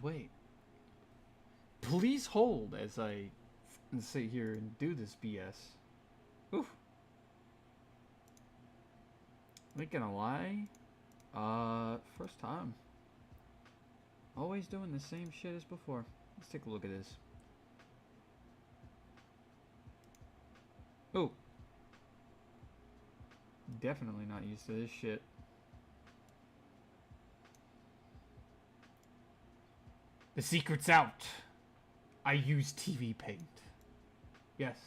wait. Please hold as I sit here and do this BS. Oof. Ain't gonna lie. First time. Always doing the same shit as before. Let's take a look at this. Oh. Definitely not used to this shit. The secret's out. I use TV Paint. Yes.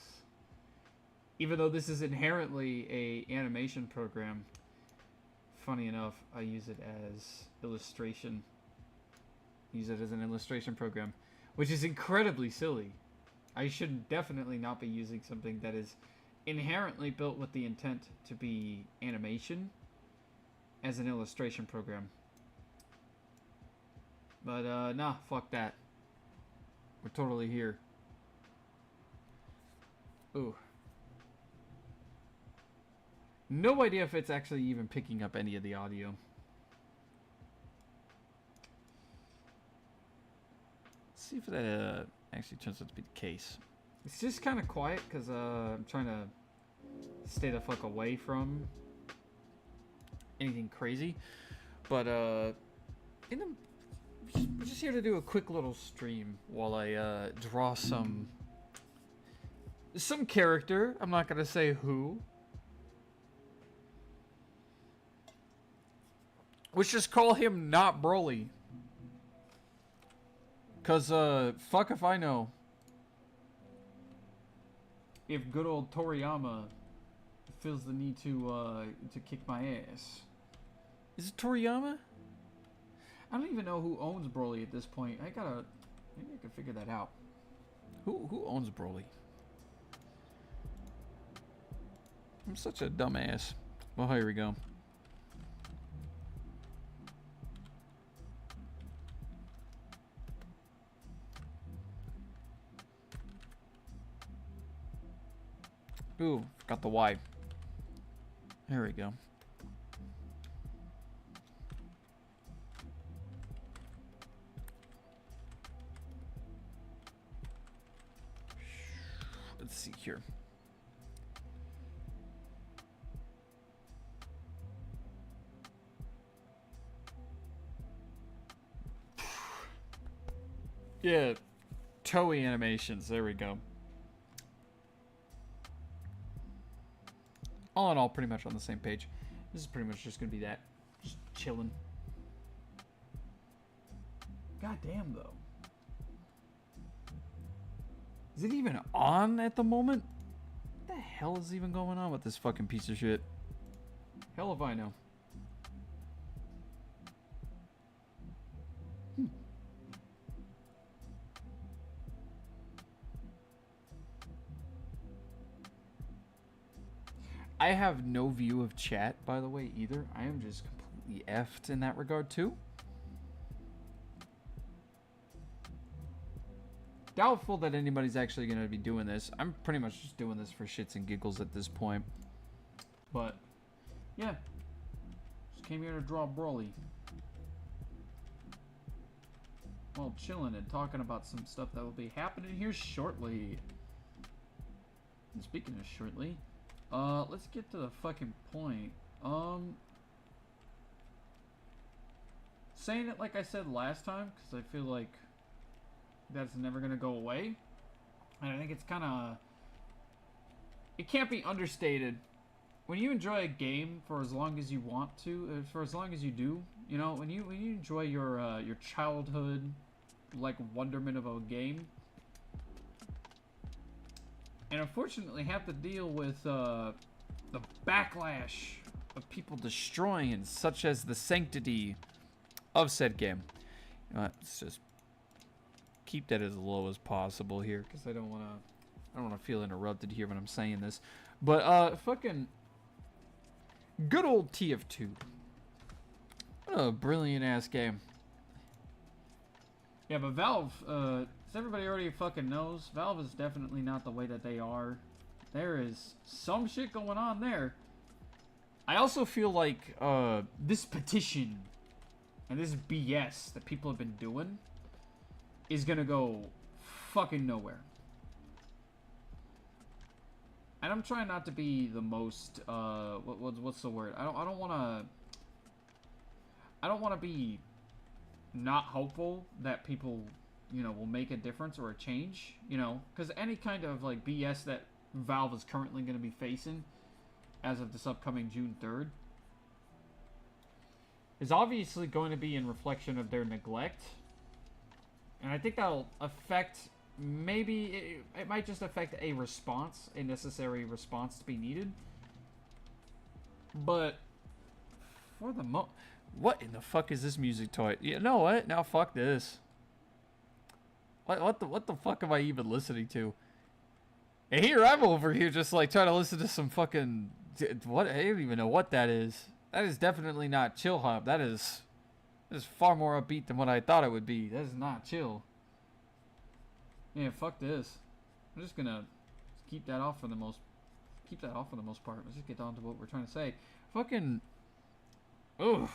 Even though this is inherently a animation program, funny enough, I use it as illustration. Use it as an illustration program, which is incredibly silly. I should definitely not be using something that is inherently built with the intent to be animation as an illustration program. But, nah, fuck that. We're totally here. Ooh. No idea if it's actually even picking up any of the audio. Let's see if that actually turns out to be the case. It's just kind of quiet because I'm trying to stay the fuck away from anything crazy. But we're just here to do a quick little stream while I draw some character. I'm not gonna say who. Let's just call him not Broly. Cause fuck if I know. If good old Toriyama feels the need to kick my ass. Is it Toriyama? I don't even know who owns Broly at this point. Maybe I can figure that out. Who owns Broly? I'm such a dumbass. Well, here we go. Ooh, forgot the Y. There we go. Let's see here. Yeah, Toei Animations. There we go. All in all, pretty much on the same page. This is pretty much just gonna be that. Just chilling. God damn, though. Is it even on at the moment? What the hell is even going on with this fucking piece of shit? Hell if I know. I have no view of chat, by the way, either. I am just completely effed in that regard, too. Doubtful that anybody's actually going to be doing this. I'm pretty much just doing this for shits and giggles at this point. But, yeah. Just came here to draw Broly. Well, chilling and talking about some stuff that will be happening here shortly. And speaking of shortly... let's get to the fucking point. Saying it like I said last time, because I feel like that's never gonna go away. And I think it's kind of... It can't be understated. When you enjoy a game for as long as you want to, for as long as you do, you know, when you enjoy your childhood, like, wonderment of a game, and unfortunately have to deal with the backlash of people destroying it, such as the sanctity of said game. You know what, let's just keep that as low as possible here, because I don't want to feel interrupted here when I'm saying this. But fucking good old TF2. What a brilliant ass game. Yeah, but Valve, as everybody already fucking knows, Valve is definitely not the way that they are. There is some shit going on there. I also feel like this petition and this BS that people have been doing is gonna go fucking nowhere. And I'm trying not to be the most what's the word? I don't want to be not hopeful that people, you know, will make a difference or a change, you know, because any kind of like BS that Valve is currently going to be facing as of this upcoming June 3rd is obviously going to be in reflection of their neglect. And I think that'll affect, maybe it might just affect a response, a necessary response to be needed. But for the what in the fuck is this music toy? You know what? Now fuck this. What the fuck am I even listening to? And here I'm over here just like trying to listen to some fucking what? I don't even know what that is. That is definitely not chill hop. That is far more upbeat than what I thought it would be. That is not chill. Yeah, fuck this. I'm just gonna keep that off for the most part. Let's just get on to what we're trying to say. Fucking ugh.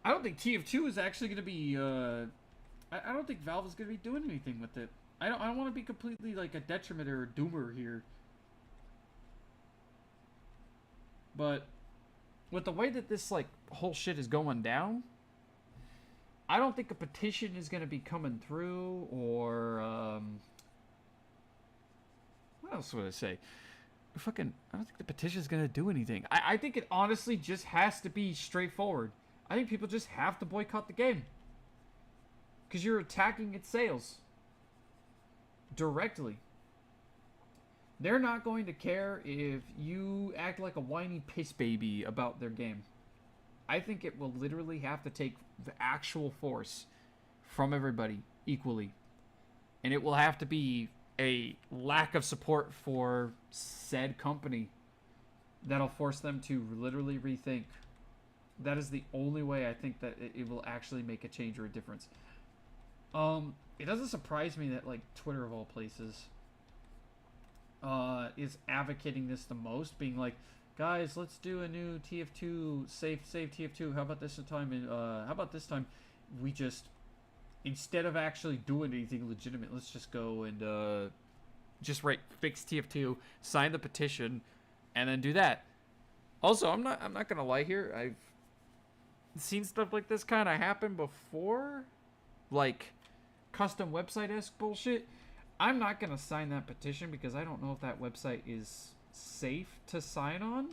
I don't think TF2 is actually going to be. I don't think Valve is going to be doing anything with it. I don't want to be completely like a detriment or a doomer here. But with the way that this like whole shit is going down, I don't think a petition is going to be coming through, or what else would I say? I don't think the petition is going to do anything. I think it honestly just has to be straightforward. I think people just have to boycott the game. Because you're attacking its sales. Directly. They're not going to care if you act like a whiny piss baby about their game. I think it will literally have to take the actual force from everybody equally. And it will have to be a lack of support for said company that'll force them to literally rethink. That is the only way I think that it will actually make a change or a difference. It doesn't surprise me that like Twitter of all places is advocating this the most, being like, guys, let's do a new TF2 save TF2. How about this time we just, instead of actually doing anything legitimate, let's just go and just fix TF2, sign the petition, and then do that. Also, I'm not gonna lie here. I've seen stuff like this kind of happen before, like custom website-esque bullshit. I'm not gonna sign that petition because I don't know if that website is safe to sign on,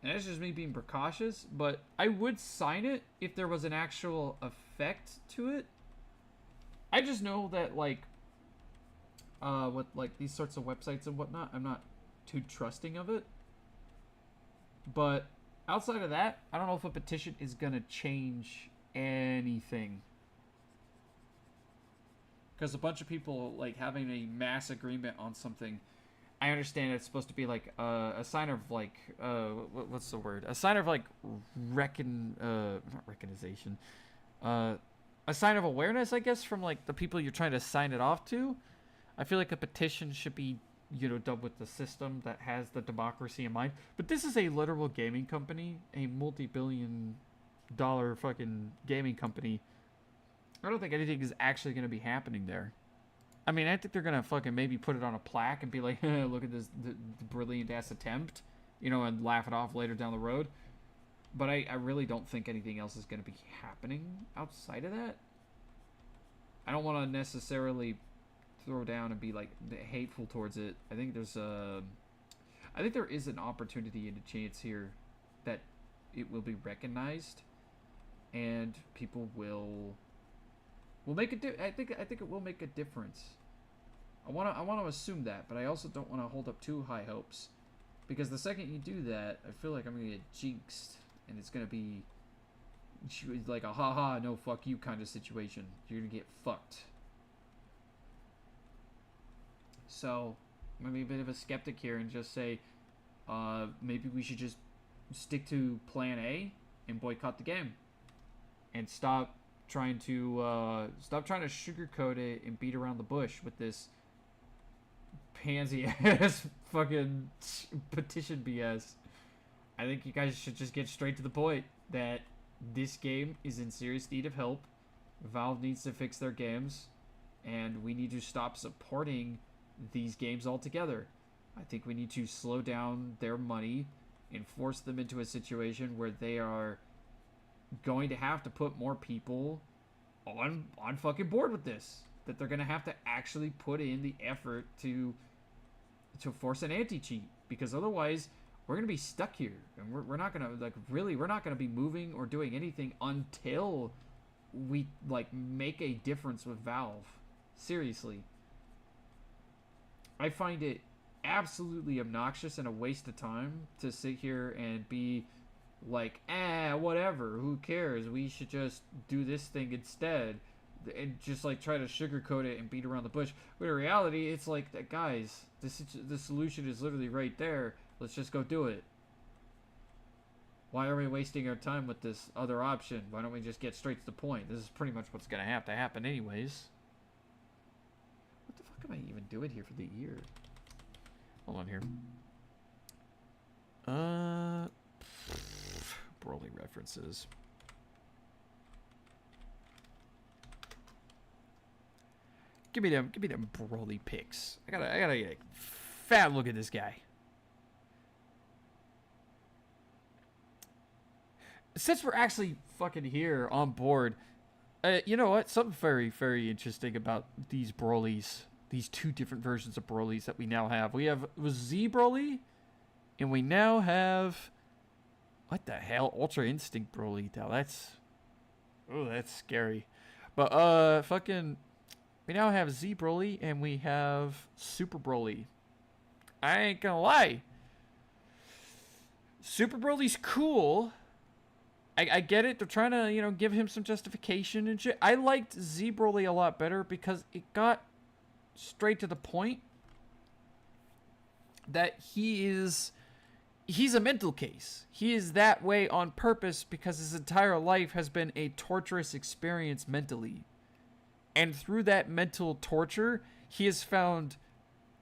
and that's just me being precautious. But I would sign it if there was an actual effect to it. I just know that like with like these sorts of websites and whatnot, I'm not too trusting of it. But outside of that, I don't know if a petition is gonna change anything. Because a bunch of people like having a mass agreement on something, I understand it's supposed to be like a sign of like what's the word? A sign of like not recognition. A sign of awareness, I guess, from like the people you're trying to sign it off to. I feel like a petition should be, you know, done with the system that has the democracy in mind. But this is a literal gaming company, a multi-billion-dollar fucking gaming company. I don't think anything is actually going to be happening there. I mean, I think they're going to fucking maybe put it on a plaque and be like, look at this the brilliant-ass attempt, you know, and laugh it off later down the road. But I really don't think anything else is going to be happening outside of that. I don't want to necessarily throw down and be like hateful towards it. I think there is an opportunity and a chance here that it will be recognized and people will make a I think it will make a difference. I want to assume that, but I also don't want to hold up too high hopes, because the second you do that, I feel like I'm going to get jinxed and it's going to be like a haha no fuck you kind of situation. You're going to get fucked. So, I'm going to be a bit of a skeptic here and just say, maybe we should just stick to plan A and boycott the game. And stop trying to sugarcoat it and beat around the bush with this pansy-ass fucking petition BS. I think you guys should just get straight to the point that this game is in serious need of help. Valve needs to fix their games, and we need to stop supporting these games altogether. I think we need to slow down their money and force them into a situation where they are going to have to put more people on fucking board with this. That they're going to have to actually put in the effort to force an anti-cheat, because otherwise we're going to be stuck here, and we're not going to, like, really, we're not going to be moving or doing anything until we, like, make a difference with Valve. Seriously. I find it absolutely obnoxious and a waste of time to sit here and be like, whatever, who cares, we should just do this thing instead, and just, like, try to sugarcoat it and beat around the bush. But in reality, it's like, guys, the solution is literally right there. Let's just go do it. Why are we wasting our time with this other option? Why don't we just get straight to the point? This is pretty much what's going to have to happen anyways. What the fuck am I even doing here for the year? Hold on here. Broly references. Give me them Broly pics. I gotta get a fat look at this guy. Since we're actually fucking here on board, you know what? Something very, very interesting about these Brolys. These two different versions of Brolys that we now have. We have Z Broly, and we now have, what the hell? Ultra Instinct Broly. Now that's scary. But fucking, we now have Z Broly and we have Super Broly. I ain't gonna lie. Super Broly's cool. I get it. They're trying to, you know, give him some justification and shit. I liked Z Broly a lot better because it got straight to the point that he's a mental case. He is that way on purpose because his entire life has been a torturous experience mentally. And through that mental torture, he has found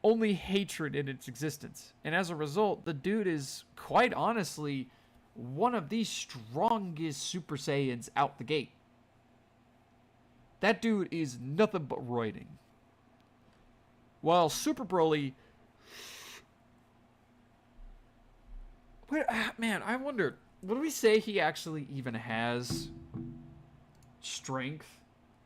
only hatred in its existence. And as a result, the dude is, quite honestly, one of the strongest Super Saiyans out the gate. That dude is nothing but roiding. While Super Broly... Man, I wonder, would we say he actually even has strength?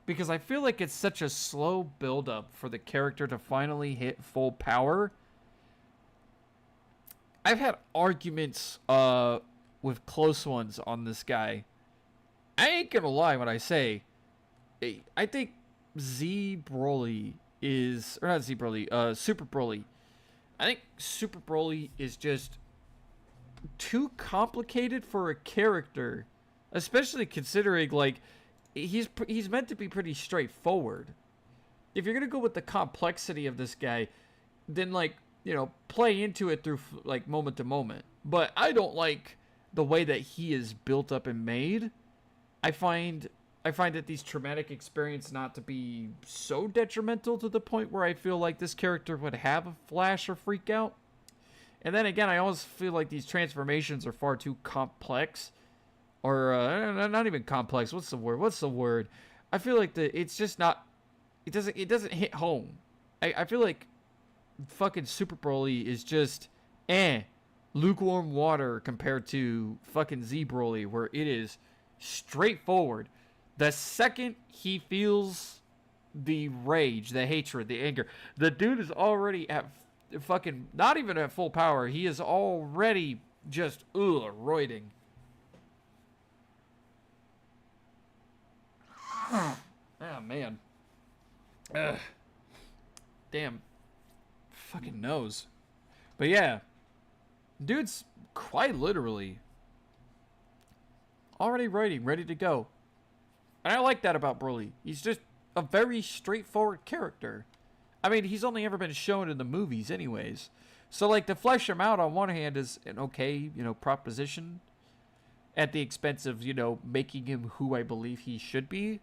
Because I feel like it's such a slow build-up for the character to finally hit full power. I've had arguments with close ones on this guy. I ain't gonna lie when I say, I think Z Broly is, or not Z Broly, Super Broly. I think Super Broly is just too complicated for a character, especially considering, like, he's meant to be pretty straightforward. If you're gonna go with the complexity of this guy, then, like, you know, play into it through, like, moment to moment. But I don't like the way that he is built up and made. I find that these traumatic experiences not to be so detrimental to the point where I feel like this character would have a flash or freak out. And then again, I always feel like these transformations are far too complex. Or, not even complex. What's the word? I feel like it's just not... It doesn't hit home. I feel like fucking Super Broly is just... lukewarm water compared to fucking Z Broly, where it is straightforward. The second he feels the rage, the hatred, the anger, the dude is already at fucking, not even at full power. He is already just, roiding. Oh, man. Damn. Fucking nose. But yeah. Dude's quite literally already writing, ready to go. And I like that about Broly. He's just a very straightforward character. I mean, he's only ever been shown in the movies anyways. So, like, to flesh him out on one hand is an okay, proposition. At the expense of, making him who I believe he should be.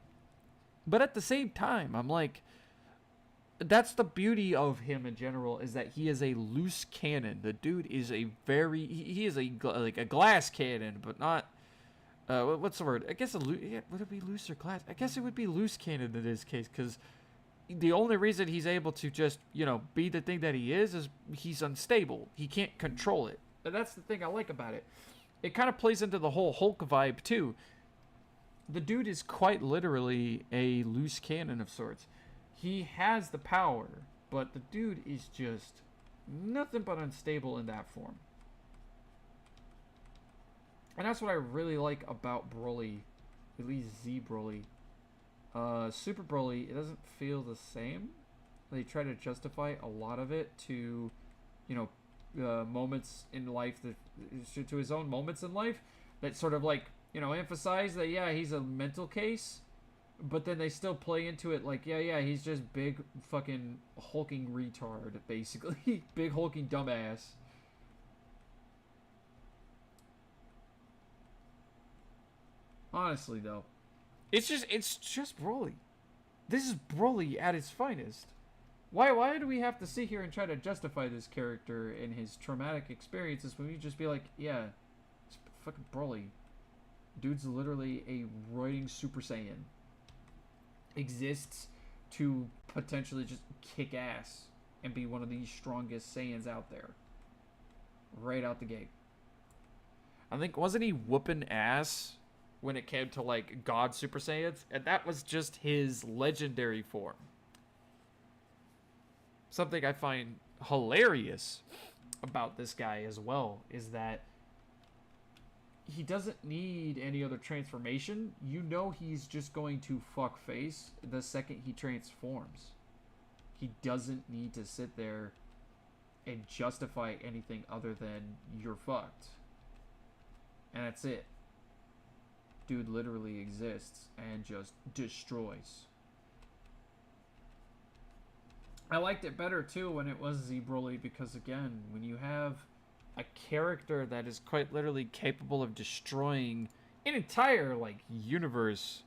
But at the same time, I'm like, that's the beauty of him in general, is that he is a loose cannon. The dude is a very he is like a glass cannon, but not what's the word? I guess yeah, would it be loose or glass? I guess it would be loose cannon in this case, because the only reason he's able to just be the thing that he is he's unstable. He can't control it. And that's the thing I like about it. It kind of plays into the whole Hulk vibe too. The dude is quite literally a loose cannon of sorts. He has the power, but the dude is just nothing but unstable in that form. And that's what I really like about Broly, at least Z Broly. Super Broly, it doesn't feel the same. They try to justify a lot of it to, moments in life to his own moments in life that sort of like emphasize that yeah he's a mental case, but then they still play into it like yeah he's just big fucking hulking retard basically, big hulking dumbass. Honestly though, it's just Broly. This is Broly at his finest. Why do we have to sit here and try to justify this character and his traumatic experiences when we just be like, yeah, it's fucking Broly. Dude's literally a roiding Super Saiyan. Exists to potentially just kick ass and be one of the strongest Saiyans out there. Right out the gate. I think, wasn't he whooping ass when it came to like God Super Saiyans? And that was just his legendary form. Something I find hilarious about this guy as well is that he doesn't need any other transformation. He's just going to fuck face the second he transforms. He doesn't need to sit there and justify anything other than you're fucked. And that's it. Dude literally exists and just destroys. I liked it better too when it was Z Broly, because again, when you have a character that is quite literally capable of destroying an entire like universe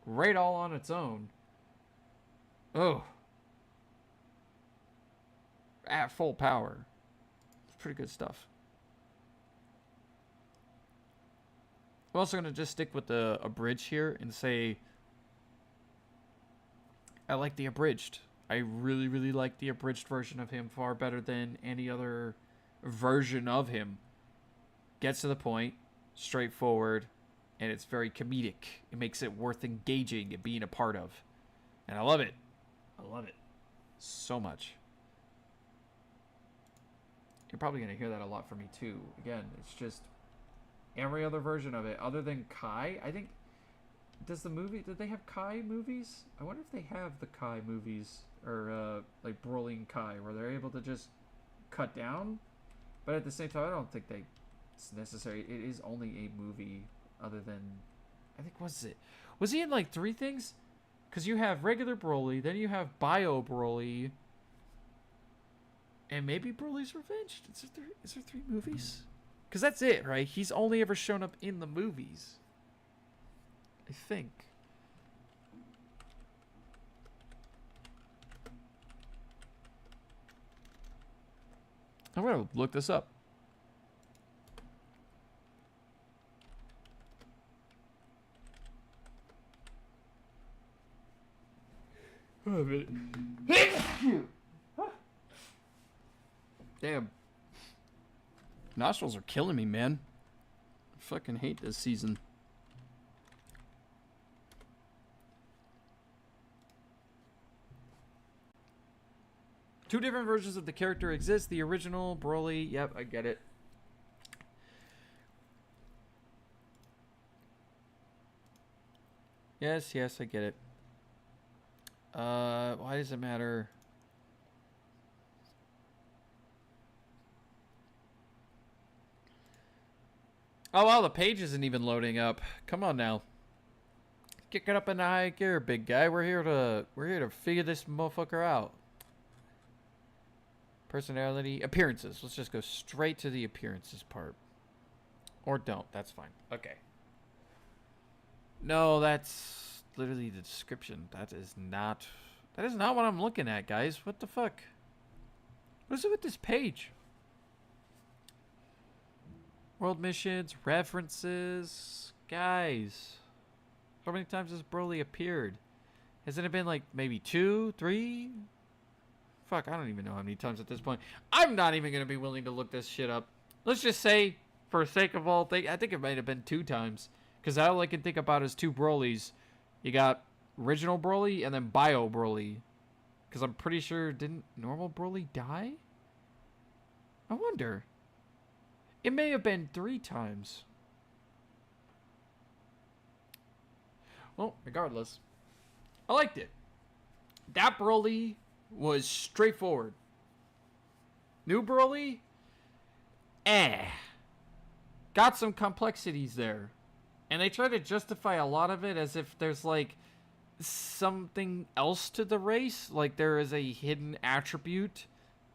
right all on its own. Oh. At full power. It's pretty good stuff. I'm also going to just stick with the abridged here and say I like the abridged. I really, really like the abridged version of him far better than any other version of him. Gets to the point, straightforward, and it's very comedic. It makes it worth engaging and being a part of. And I love it. I love it so much. You're probably going to hear that a lot from me too. Again, it's just every other version of it other than Kai. I think, did they have Kai movies? I wonder if they have the Kai movies, or like Broly and Kai, where they're able to just cut down. But at the same time, I don't think it's necessary. It is only a movie, other than, I think, was he in like 3 things? Because you have regular Broly, then you have Bio Broly, and maybe Broly's Revenge. Is there 3 movies? Because that's it, right? He's only ever shown up in the movies, I think. I'm going to look this up. Oh, a minute. Damn. Nostrils are killing me, man. I fucking hate this season. Two different versions of the character exist. The original, Broly, yep, I get it. Yes, I get it. Why does it matter? Oh, wow, the page isn't even loading up. Come on now. Kick it up in the high gear, big guy. We're here to figure this motherfucker out. Personality, appearances. Let's just go straight to the appearances part. Or don't. That's fine. Okay. No, that's literally the description. That is not That is not what I'm looking at, guys. What the fuck? What is it with this page? World missions, references. Guys. How many times has Broly appeared? Hasn't it been like maybe 2, 3? Fuck, I don't even know how many times at this point. I'm not even going to be willing to look this shit up. Let's just say, for sake of all things, I think it might have been 2 times. Because all I can think about is 2 Brolys. You got original Broly and then Bio Broly. Because I'm pretty sure, didn't normal Broly die? I wonder. It may have been 3 times. Well, regardless. I liked it. That Broly was straightforward. New Broly? Got some complexities there. And they try to justify a lot of it as if there's like something else to the race. Like there is a hidden attribute.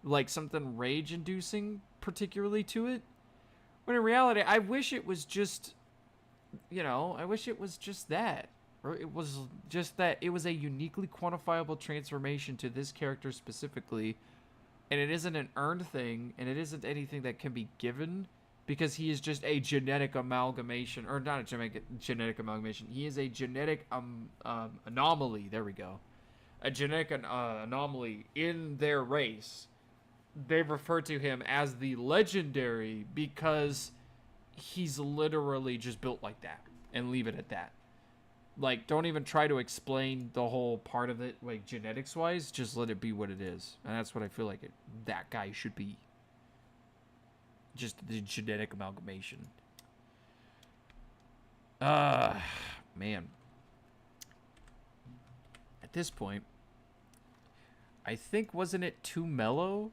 Like something rage-inducing particularly to it. When in reality, I wish it was just... I wish it was just that. Or it was just that it was a uniquely quantifiable transformation to this character specifically. And it isn't an earned thing, and it isn't anything that can be given, because he is just a genetic amalgamation, or not a genetic amalgamation. He is a genetic anomaly. There we go. A genetic anomaly in their race. They refer to him as the legendary because he's literally just built like that, and leave it at that. Like, don't even try to explain the whole part of it, like, genetics-wise. Just let it be what it is. And that's what I feel like that guy should be. Just the genetic amalgamation. Man. At this point, I think, wasn't it Too Mellow?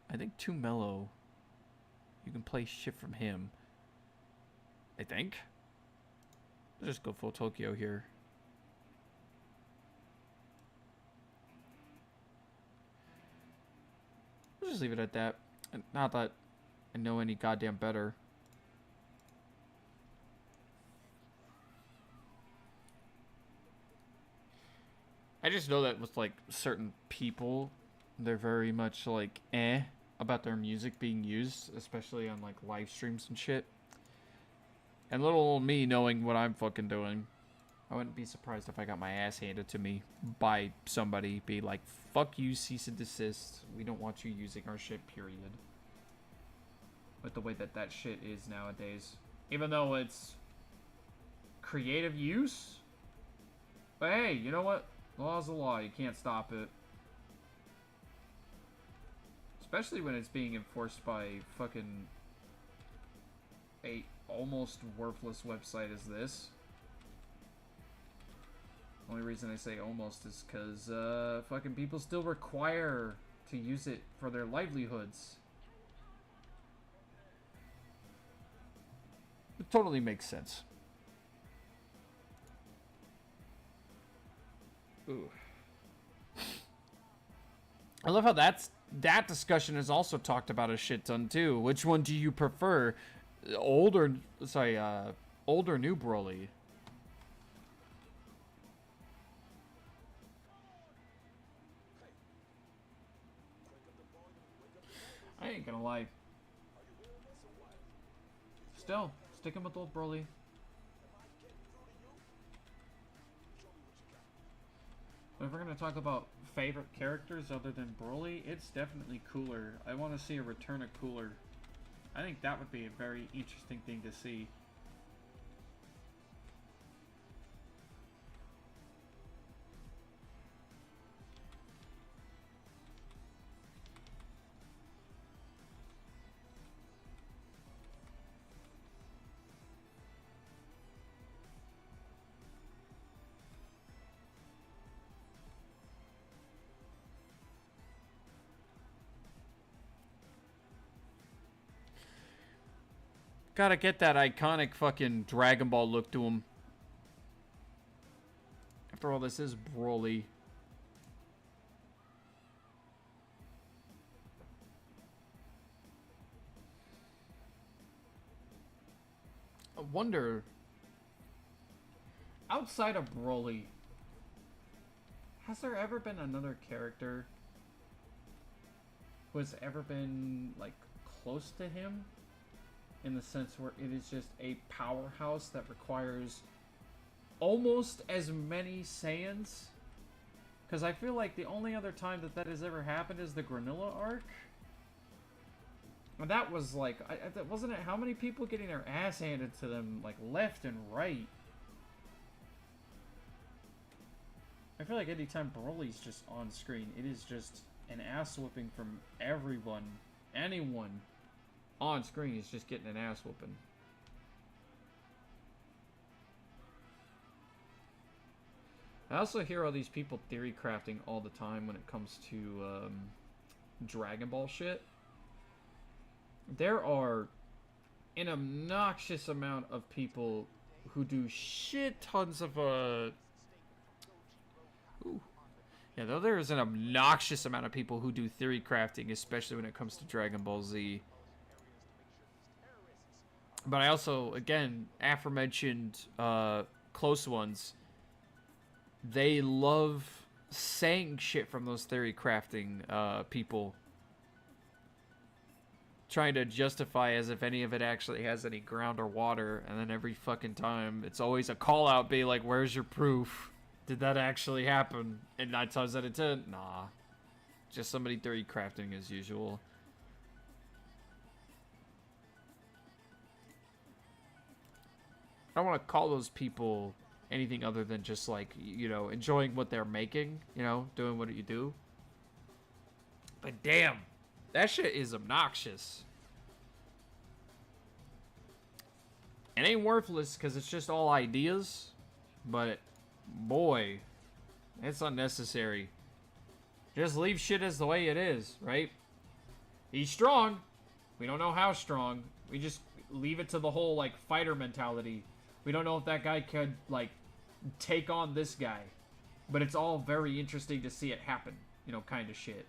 I think Too Mellow. You can play shit from him. I think. Let's just go full Tokyo here. We'll just leave it at that. Not that I know any goddamn better. I just know that with like certain people, they're very much like about their music being used, especially on like live streams and shit. And little old me knowing what I'm fucking doing, I wouldn't be surprised if I got my ass handed to me by somebody. Be like, fuck you, cease and desist. We don't want you using our shit, period. With the way that shit is nowadays. Even though it's creative use. But hey, you know what? Law's the law. You can't stop it. Especially when it's being enforced by fucking a almost worthless website as this. Only reason I say almost is because fucking people still require to use it for their livelihoods. It totally makes sense. Ooh. I love how that discussion is also talked about a shit ton too. Which one do you prefer? Old or new Broly? I ain't gonna lie. Still, sticking with old Broly. But if we're gonna talk about favorite characters other than Broly, it's definitely Cooler. I want to see a return of Cooler. I think that would be a very interesting thing to see. Gotta get that iconic fucking Dragon Ball look to him. After all, this is Broly. I wonder, outside of Broly, Has there ever been another character who has ever been, like, close to him? In the sense where it is just a powerhouse that requires almost as many Saiyans? Because I feel like the only other time that has ever happened is the Granilla arc. And that was like, wasn't it how many people getting their ass handed to them, like, left and right? I feel like anytime Broly's just on screen, it is just an ass whooping from everyone. Anyone on screen is just getting an ass whooping. I also hear all these people theory crafting all the time when it comes to Dragon Ball shit. There are an obnoxious amount of people who do shit tons of yeah, though there is an obnoxious amount of people who do theory crafting, especially when it comes to Dragon Ball Z. But I also, again, aforementioned close ones, they love saying shit from those theory crafting people, trying to justify as if any of it actually has any ground or water, and then every fucking time it's always a call out, be like, where's your proof? Did that actually happen? And 9 times out of 10, nah, just somebody theory crafting as usual. I don't want to call those people anything other than just, like, you know, enjoying what they're making, you know, doing what you do. But damn, that shit is obnoxious. It ain't worthless because it's just all ideas, but boy, it's unnecessary. Just leave shit as the way it is, right? He's strong. We don't know how strong. We just leave it to the whole, like, fighter mentality. We don't know if that guy could, like, take on this guy. But it's all very interesting to see it happen. You know, kind of shit.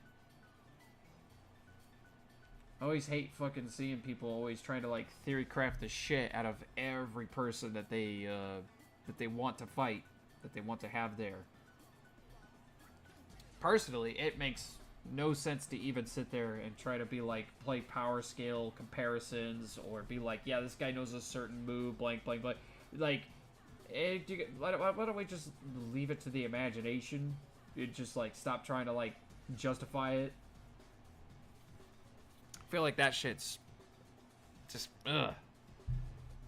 I always hate fucking seeing people always trying to, like, theory craft the shit out of every person that they want to fight. That they want to have there. Personally, it makes no sense to even sit there and try to be like, play power scale comparisons, or be like, yeah, this guy knows a certain move, blank, blank, blank. Like, why don't we just leave it to the imagination? It just, like, stop trying to, like, justify it. I feel like that shit's just, ugh.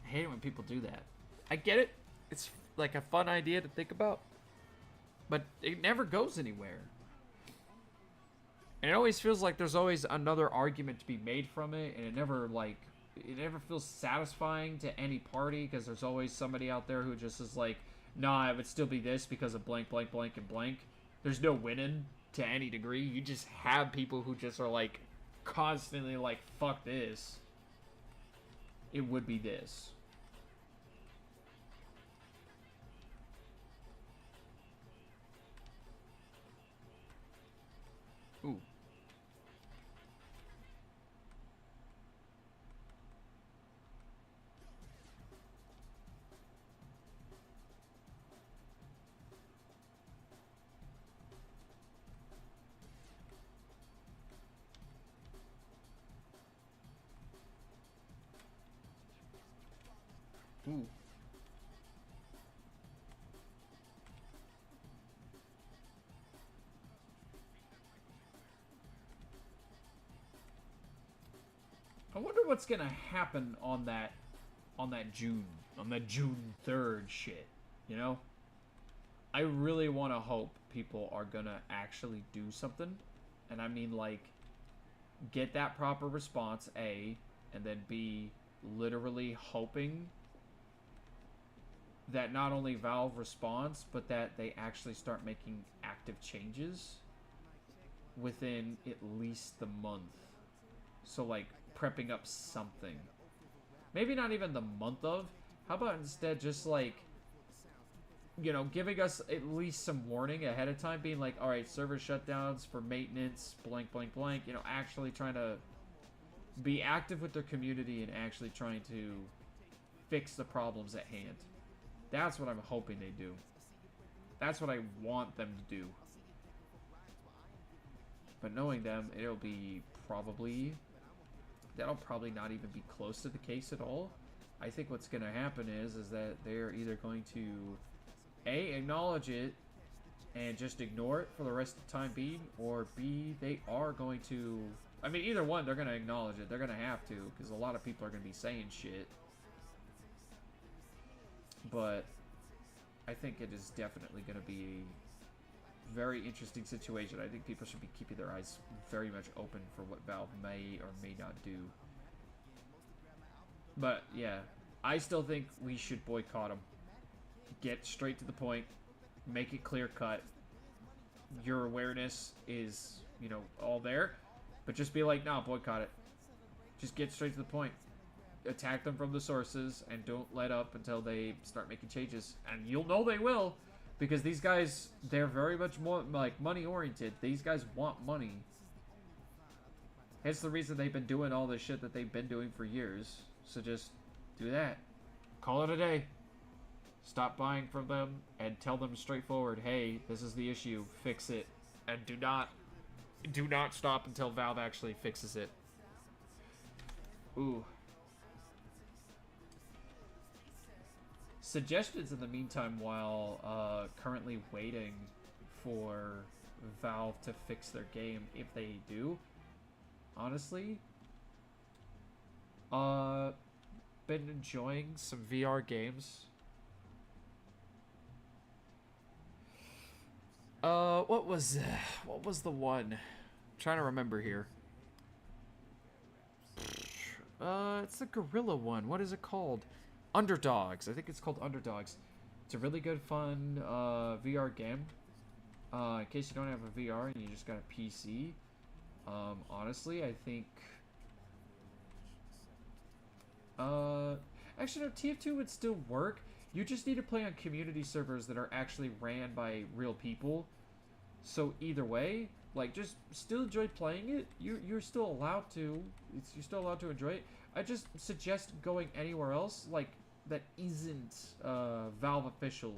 I hate it when people do that. I get it. It's like a fun idea to think about, but it never goes anywhere. And it always feels like there's always another argument to be made from it, and it never feels satisfying to any party, because there's always somebody out there who just is like, nah, it would still be this because of blank, blank, blank, and blank. There's no winning to any degree. You just have people who just are like constantly like, fuck this. It would be this. Ooh. Ooh. I wonder what's gonna happen on that June 3rd shit, you know? I really want to hope people are gonna actually do something, and I mean, like, get that proper response, A, and then B, literally hoping that not only Valve responds, but that they actually start making active changes within at least the month. So, like, prepping up something. Maybe not even the month of. How about instead just, like, you know, giving us at least some warning ahead of time, being like, alright, server shutdowns for maintenance, blank, blank, blank. You know, actually trying to be active with their community and actually trying to fix the problems at hand. That's what I'm hoping they do. That's what I want them to do. But knowing them, it'll be probably... That'll probably not even be close to the case at all. I think what's going to happen is that they're either going to A, acknowledge it and just ignore it for the rest of the time being, or B, they are going to... I mean, either one, they're going to acknowledge it. They're going to have to, because a lot of people are going to be saying shit. But I think it is definitely going to be a very interesting situation. I think people should be keeping their eyes very much open for what Valve may or may not do. But, yeah, I still think we should boycott them. Get straight to the point. Make it clear-cut. Your awareness is, you know, all there. But just be like, nah, boycott it. Just get straight to the point. Attack them from the sources and don't let up until they start making changes. And you'll know they will. Because these guys, they're very much more, like, money-oriented. These guys want money. Hence the reason they've been doing all this shit that they've been doing for years. So just do that. Call it a day. Stop buying from them and tell them straightforward, hey, this is the issue. Fix it. And do not stop until Valve actually fixes it. Ooh. Suggestions in the meantime while currently waiting for Valve to fix their game, if they do. Honestly, been enjoying some VR games. What was the one? I'm trying to remember here. It's the Gorilla one. What is it called? Underdogs. I think it's called Underdogs. It's a really good, fun VR game. In case you don't have a VR and you just got a PC. Honestly, I think... actually, no, TF2 would still work. You just need to play on community servers that are actually ran by real people. So either way, like, just still enjoy playing it. You're still allowed to. You're still allowed to enjoy it. I just suggest going anywhere else, like, that isn't Valve official.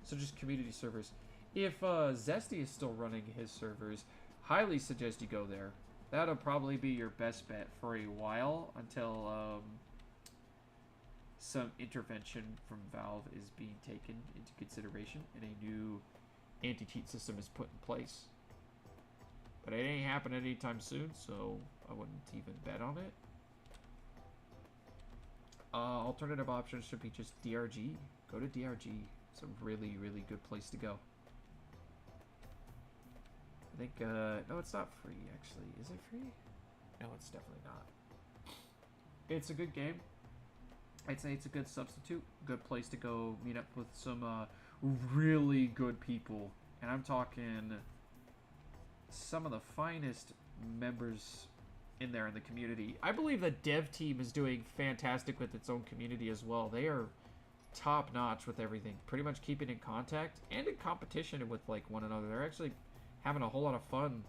So just community servers. If Zesty is still running his servers, highly suggest you go there. That'll probably be your best bet for a while until some intervention from Valve is being taken into consideration and a new anti-cheat system is put in place. But it ain't happening anytime soon, so I wouldn't even bet on it. Alternative options should be just DRG. Go to DRG. It's a really, really good place to go. I think, no, it's not free, actually. Is it free? No, it's definitely not. It's a good game. I'd say it's a good substitute. Good place to go meet up with some really good people. And I'm talking some of the finest members in there in the community. I believe the dev team is doing fantastic with its own community as well. They are top notch with everything. Pretty much keeping in contact and in competition with like one another. They're actually having a whole lot of fun.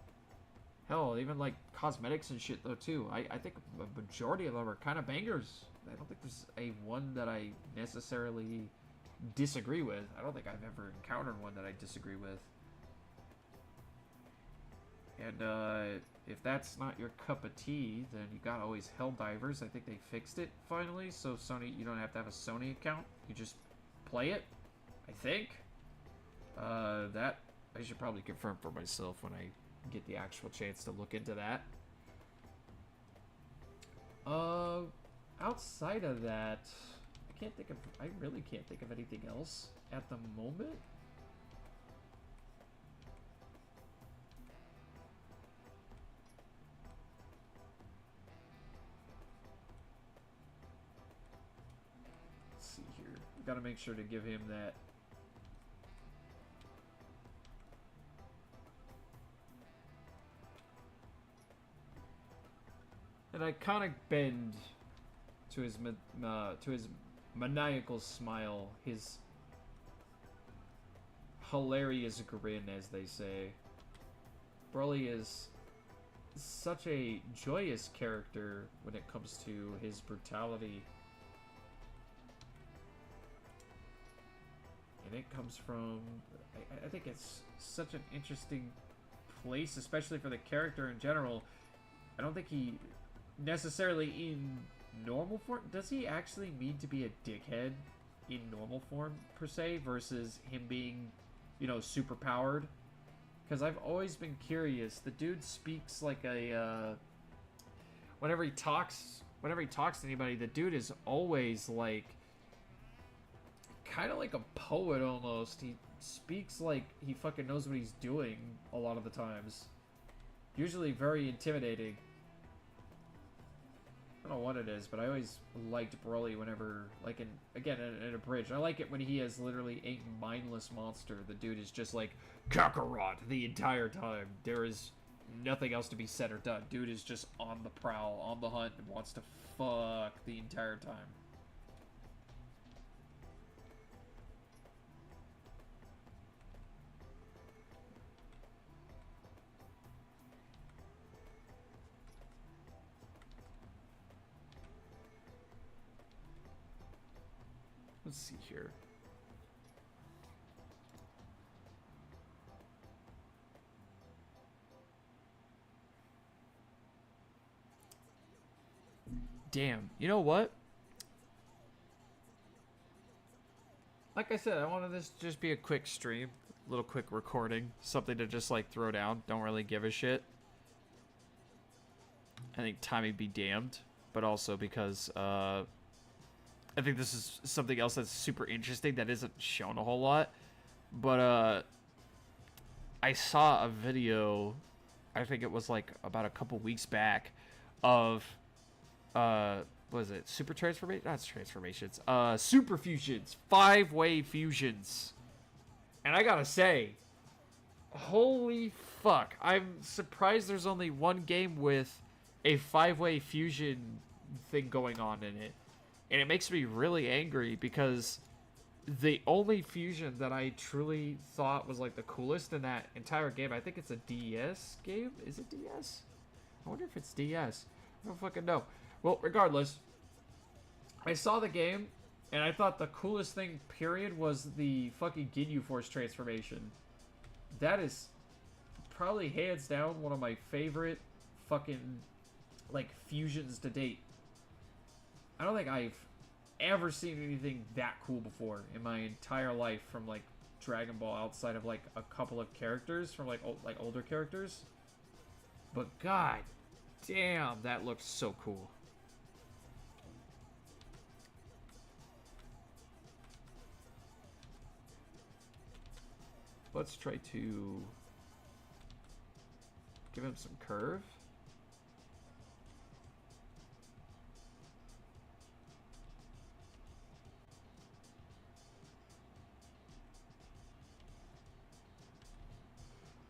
Hell, even like cosmetics and shit though too. I think a majority of them are kind of bangers. I don't think there's a one that I necessarily disagree with. I don't think I've ever encountered one that I disagree with. And if that's not your cup of tea, then you got always Helldivers. I think they fixed it finally, so Sony, you don't have to have a Sony account. You just play it, I think. That I should probably confirm for myself when I get the actual chance to look into that. Outside of that, I really can't think of anything else at the moment. Let's see here. Gotta make sure to give him that. An iconic bend to his maniacal smile, his hilarious grin, as they say. Broly is such a joyous character when it comes to his brutality. And it comes from, I think it's such an interesting place, especially for the character in general. I don't think he necessarily in normal form. Does he actually mean to be a dickhead in normal form per se versus him being, you know, super powered? Because I've always been curious. The dude speaks like a whenever he talks to anybody, the dude is always like kind of like a poet almost. He speaks like he fucking knows what he's doing a lot of the times. Usually very intimidating. I don't know what it is, but I always liked Broly whenever, like, in a bridge. I like it when he has literally a mindless monster. The dude is just like, Kakarot the entire time. There is nothing else to be said or done. Dude is just on the prowl, on the hunt, and wants to fuck the entire time. Let's see here. Damn. You know what? Like I said, I wanted this to Just be a quick stream, little quick recording, something to just like throw down. Don't really give a shit. I think timing be damned, but also because I think this is something else that's super interesting that isn't shown a whole lot. But I saw a video, I think it was like about a couple weeks back, of what was it? Super transformation? Not transformations. Super fusions. 5-way fusions. And I gotta say, holy fuck. I'm surprised there's only one game with a 5-way fusion thing going on in it. And it makes me really angry because the only fusion that I truly thought was like the coolest in that entire game, I think it's a DS game. Is it DS? I wonder if it's DS. I don't fucking know. Well, regardless, I saw the game and I thought the coolest thing, period, was the fucking Ginyu Force transformation. That is probably hands down one of my favorite fucking like fusions to date. I don't think I've ever seen anything that cool before in my entire life from like Dragon Ball outside of like a couple of characters from like older characters. But god damn, that looks so cool. Let's try to give him some curve.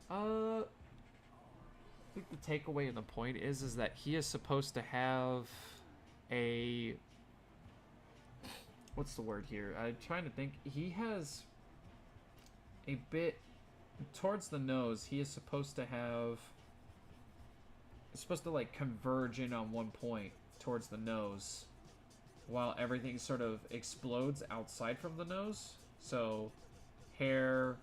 I think the takeaway and the point is that he is supposed to have a, what's the word here? I'm trying to think. He has a bit towards the nose. He is supposed to have, it's supposed to like converge in on one point towards the nose, while everything sort of explodes outside from the nose. So hair,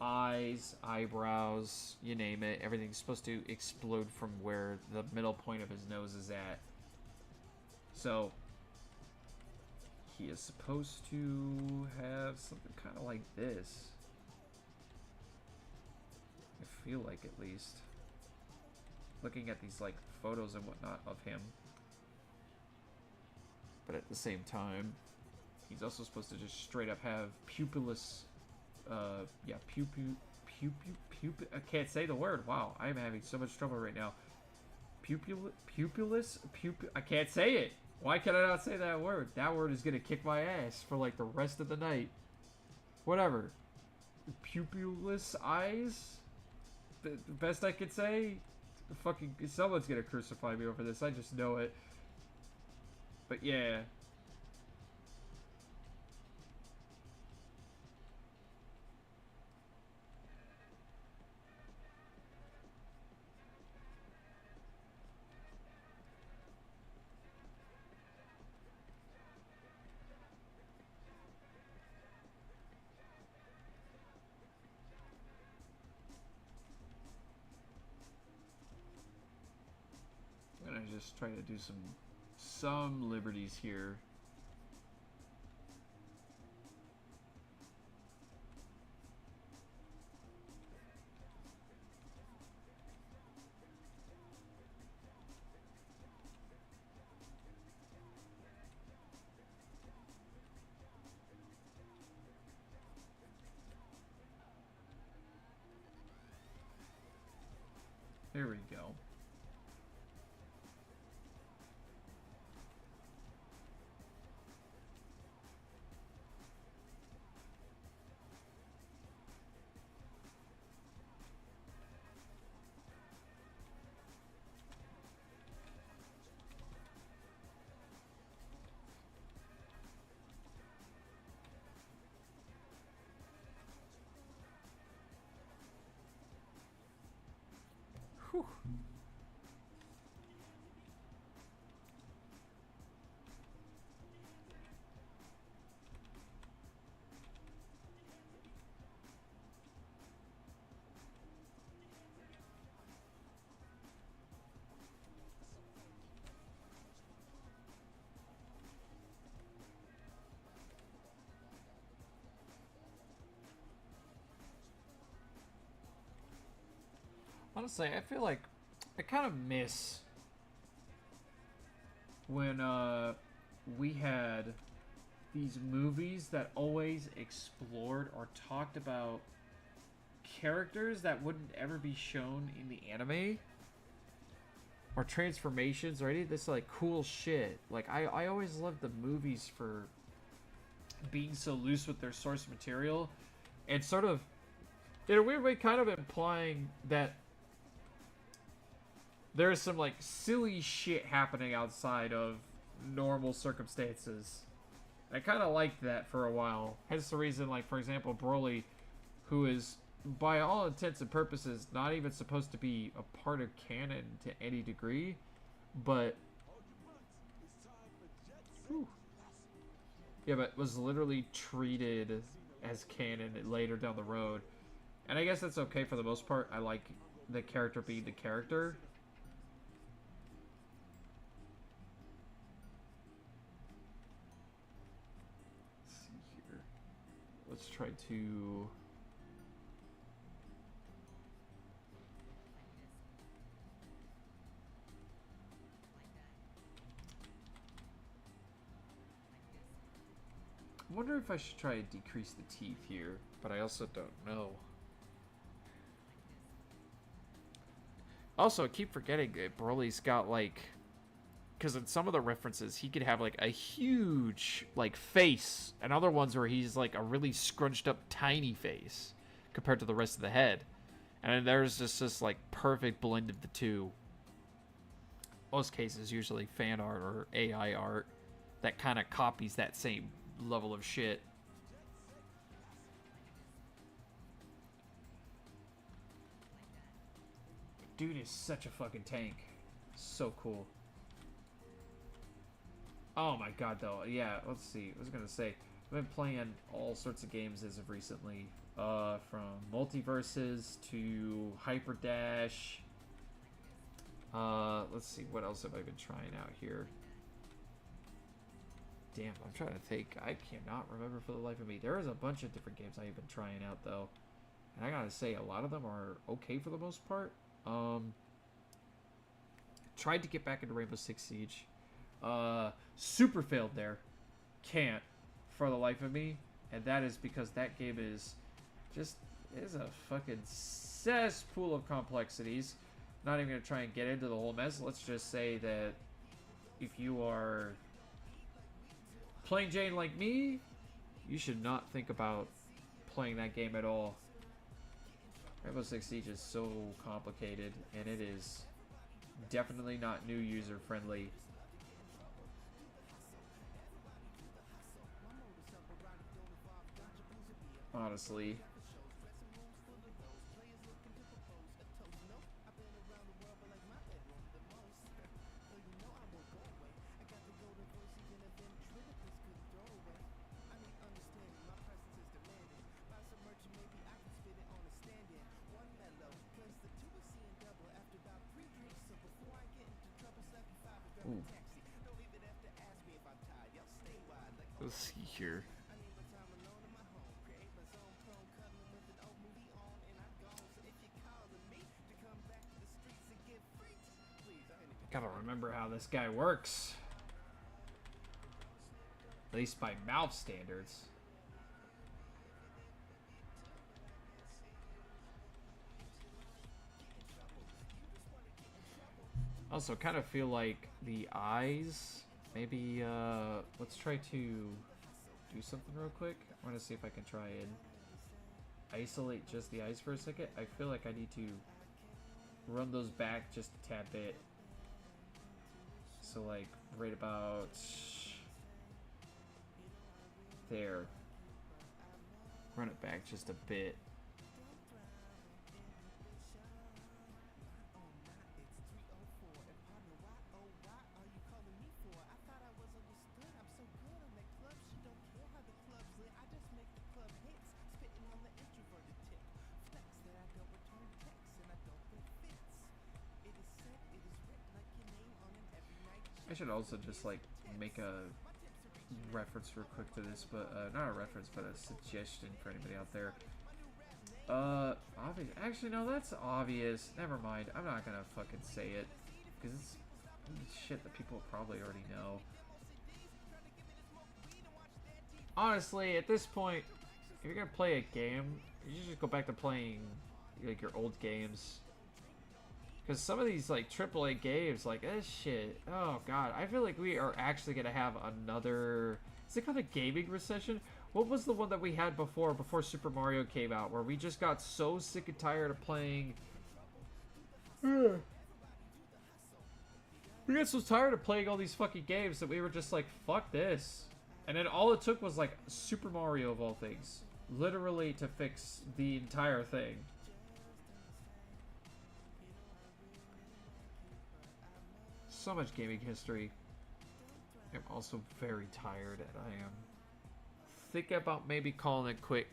eyes, eyebrows, you name it, everything's supposed to explode from where the middle point of his nose is at. So he is supposed to have something kind of like this. I feel like, at least, looking at these like photos and whatnot of him. But at the same time, he's also supposed to just straight up have pupilless, yeah, I can't say the word. Wow, I'm having so much trouble right now. Pupilless, I can't say it. Why can I not say that word? That word is gonna kick my ass for like the rest of the night. Whatever. Pupilless eyes? The best I could say? Fucking, someone's gonna crucify me over this. I just know it. But yeah. just try to do some liberties here. There we go. Whew. Honestly, I feel like I kind of miss when we had these movies that always explored or talked about characters that wouldn't ever be shown in the anime, or transformations or any of this like cool shit. Like I always loved the movies for being so loose with their source material and sort of in a weird way kind of implying that there's some like silly shit happening outside of normal circumstances. I kind of liked that for a while. Hence the reason, like, for example, Broly, who is, by all intents and purposes, not even supposed to be a part of canon to any degree, but... Whew. Yeah, but was literally treated as canon later down the road. And I guess that's okay for the most part. I like the character being the character. Let's try to... I wonder if I should try to decrease the teeth here, but I also don't know. Also, I keep forgetting that Broly's got, like... Because in some of the references, he could have, like, a huge, like, face. And other ones where he's, like, a really scrunched up, tiny face. Compared to the rest of the head. And then there's just this, like, perfect blend of the two. Most cases, usually fan art or AI art. That kind of copies that same level of shit. Dude is such a fucking tank. So cool. Oh my god, though. Yeah, let's see. I was gonna say, I've been playing all sorts of games as of recently. From Multiverses to Hyper Dash. Let's see, what else have I been trying out here? Damn, I'm trying to think. I cannot remember for the life of me. There is a bunch of different games I've been trying out, though. And I gotta say, a lot of them are okay for the most part. Tried to get back into Rainbow Six Siege. Super failed there. Can't for the life of me. And that is because that game is a fucking cesspool of complexities. Not even gonna try and get into the whole mess. Let's just say that if you are plain Jane like me, you should not think about playing that game at all. Rainbow Six Siege is so complicated, and it is definitely not new user friendly. Honestly. Let's see here. Gotta remember how this guy works. At least by mouth standards. Also, kind of feel like the eyes. Maybe, let's try to do something real quick. I want to see if I can try and isolate just the eyes for a second. I feel like I need to run those back just a tad bit. So, like, right about there. Run it back just a bit. I should also just like make a reference real quick to this, but not a reference, but a suggestion for anybody out there. Obvious. Actually, no, that's obvious. Never mind. I'm not gonna fucking say it because it's shit that people probably already know. Honestly, at this point, if you're gonna play a game, you should just go back to playing like your old games. Because some of these, like, AAA games, like, this shit, oh, God. I feel like we are actually going to have another... Is it called a gaming recession? What was the one that we had before Super Mario came out, where we just got so sick and tired of playing... We got so tired of playing all these fucking games that we were just like, fuck this. And then all it took was, like, Super Mario, of all things. Literally to fix the entire thing. So much gaming history. I'm also very tired, and I am thinking about maybe calling it quick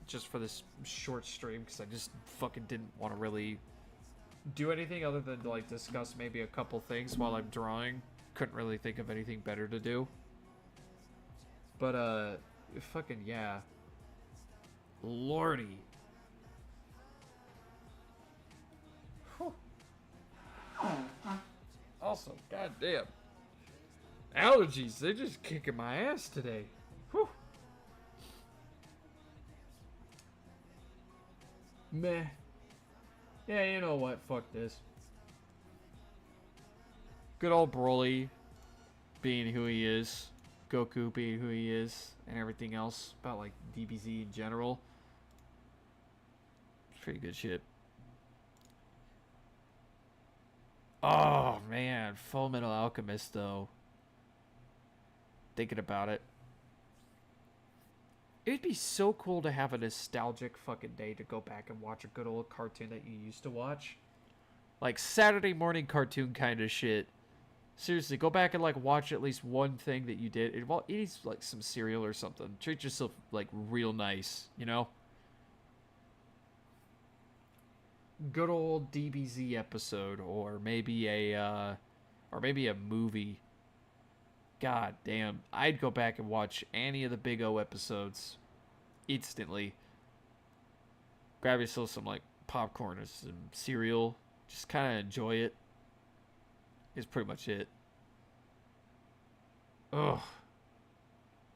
just for this short stream, because I just fucking didn't want to really do anything other than like discuss maybe a couple things while I'm drawing. Couldn't really think of anything better to do. But fucking yeah. Lordy. Whew. Also, goddamn, allergies, they're just kicking my ass today. Whew. Meh. Yeah, you know what? Fuck this. Good old Broly being who he is. Goku being who he is. And everything else about, like, DBZ in general. It's pretty good shit. Oh, man. Full Metal Alchemist, though. Thinking about it. It'd be so cool to have a nostalgic fucking day to go back and watch a good old cartoon that you used to watch. Like, Saturday morning cartoon kind of shit. Seriously, go back and, like, watch at least one thing that you did. Eat, like, some cereal or something. Treat yourself, like, real nice, you know? Good old DBZ episode, or maybe a movie. God damn, I'd go back and watch any of the Big O episodes instantly. Grab yourself some like popcorn or some cereal, just kind of enjoy it. Is pretty much it. Ugh.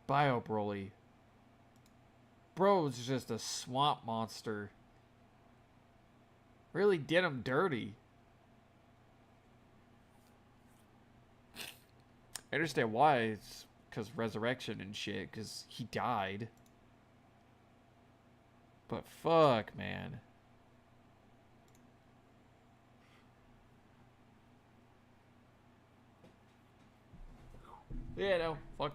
Bio Broly. Bro's just a swamp monster. Really did him dirty. I understand why. It's because resurrection and shit, because he died. But fuck, man. Yeah, no, fuck this.